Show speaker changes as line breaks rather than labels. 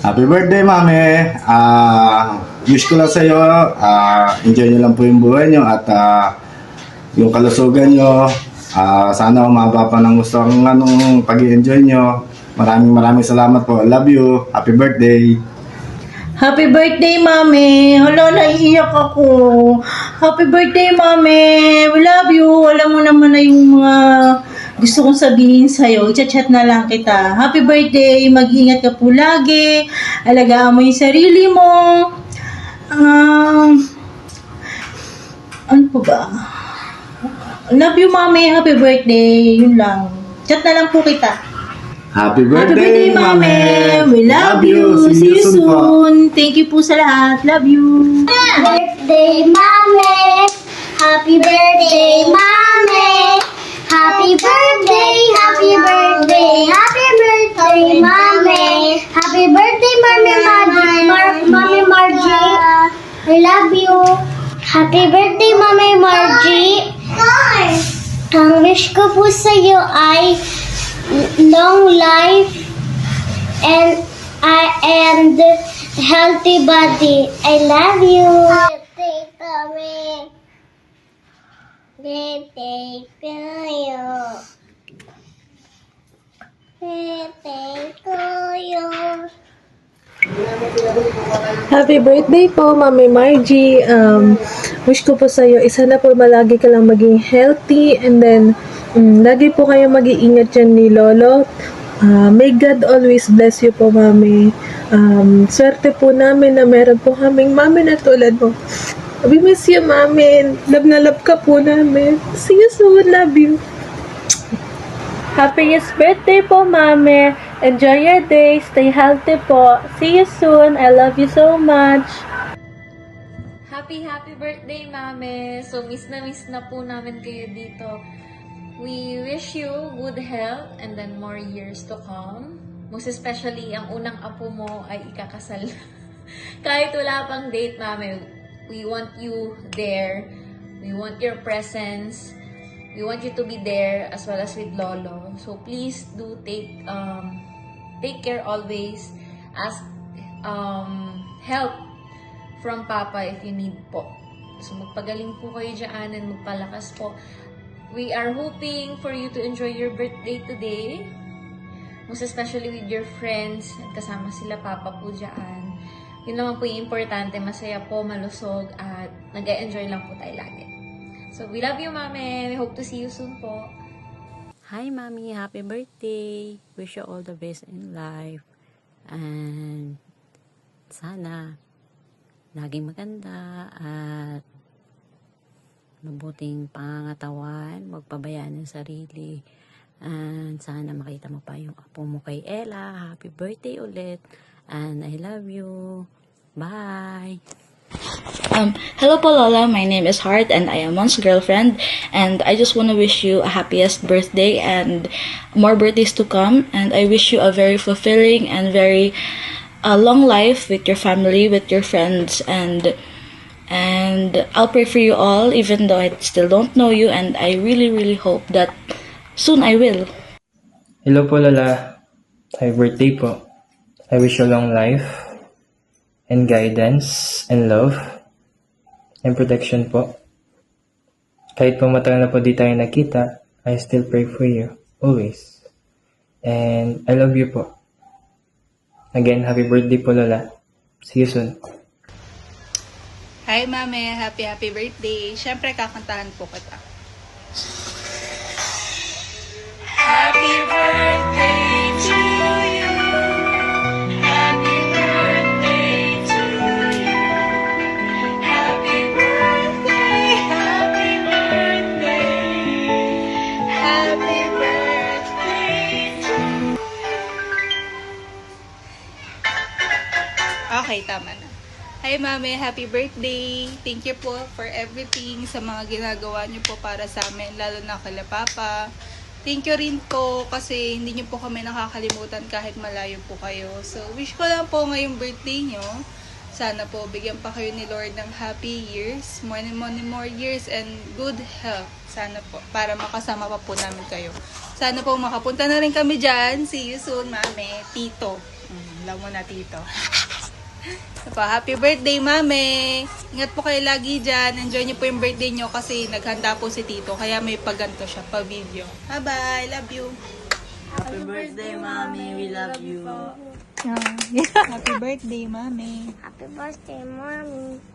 Happy birthday, Mami! Wish ko lang sa'yo, enjoy nyo lang po yung buhay nyo at yung kalusugan nyo. Sana umaba pa ng gusto ang pag-i-enjoy nyo. Maraming salamat po. I love you. Happy birthday!
Happy birthday, Mami! Hala, naiiyak ako. Happy birthday, Mami! We love you. Alam mo naman na yung mga gusto kong sabihin sa'yo. I-chat na lang kita. Happy birthday! Mag-ingat ka po lagi. Alagaan mo yung sarili mo. Ano po ba? Love you, Mami. Happy birthday. Yun lang. Chat na lang po kita.
Happy
Happy
birthday,
birthday, Mami! We love you. See you soon. Thank you po sa lahat. Love you.
Birthday, Mommy! Happy birthday, Mommy! Happy birthday, happy birthday, happy birthday, Mommy! Happy birthday, Mommy Margie! I love you! Happy birthday, Mommy Margie! Ang wish ko po sa iyo ay long life and healthy body. I love you. Birthday kami. Birthday kayo. Birthday kayo.
Happy birthday po, Mami Margie. Wish ko po sa'yo, isa na po malagi ka lang maging healthy and then lagi po kayo mag-iingat dyan ni Lolo. May God always bless you po, Mami. Swerte po namin na meron po kaming Mami na tulad mo. We miss you, Mami. Love na love ka po namin. See you soon. Love you. Happiest birthday po, Mami. Enjoy your day. Stay healthy po. See you soon. I love you so much.
Happy birthday, Mami! So, miss na po namin kayo dito. We wish you good health and then more years to come. Most especially, ang unang apo mo ay ikakasal. Kahit wala pang date, Mami, we want you there. We want your presence. We want you to be there as well as with Lolo. So, please do take care always. Ask help from Papa if you need po. So, magpagaling po kayo dyan and magpalakas po. We are hoping for you to enjoy your birthday today. Most especially with your friends. At kasama sila Papa po dyan. Yun naman po yung importante. Masaya po, malusog, at nag-enjoy lang po tayo lagi. So, we love you, Mami. We hope to see you soon po.
Hi, Mami. Happy birthday. Wish you all the best in life. And sana laging maganda at mabuting pangangatawan, magpabayaan ng sarili. And sana makita mo pa yung apo mo kay Ella. Happy birthday ulit. And I love you. Bye!
Hello po, Lola. My name is Heart and I am Mom's girlfriend. And I just want to wish you a happiest birthday and more birthdays to come. And I wish you a very fulfilling and very long life with your family, with your friends, and I'll pray for you all even though I still don't know you, and I really hope that soon I will.
Hello po, Lola. Happy birthday po. I wish you long life and guidance and love and protection po. Kahit po matagal na po di tayo nakita, I still pray for you always. And I love you po. Again, happy birthday po, Lola. See you soon.
Hi, Mami. Happy birthday. Siyempre, kakantahan po kita. Happy birthday to you. Happy birthday to you. Happy birthday, happy birthday. Happy birthday to you. Okay, tama na. Hi, Mami. Happy birthday. Thank you po for everything sa mga ginagawa niyo po para sa amin, lalo na kala Papa. Thank you rin po kasi hindi niyo po kami nakakalimutan kahit malayo po kayo. So, wish ko lang po ngayong birthday niyo. Sana po bigyan pa kayo ni Lord ng happy years, more years, and good health. Sana po, para makasama pa po namin kayo. Sana po makapunta na rin kami dyan. See you soon, Mami. Tito. Alam mo na, Tito. So, happy birthday, Mami! Ingat po kayo lagi dyan. Enjoy niyo po yung birthday niyo kasi naghanda po si Tito. Kaya may paganto siya, pa-video. Bye-bye! Love you!
Happy birthday, Mommy. We love you.
Happy birthday, Mami!
Happy birthday, Mommy.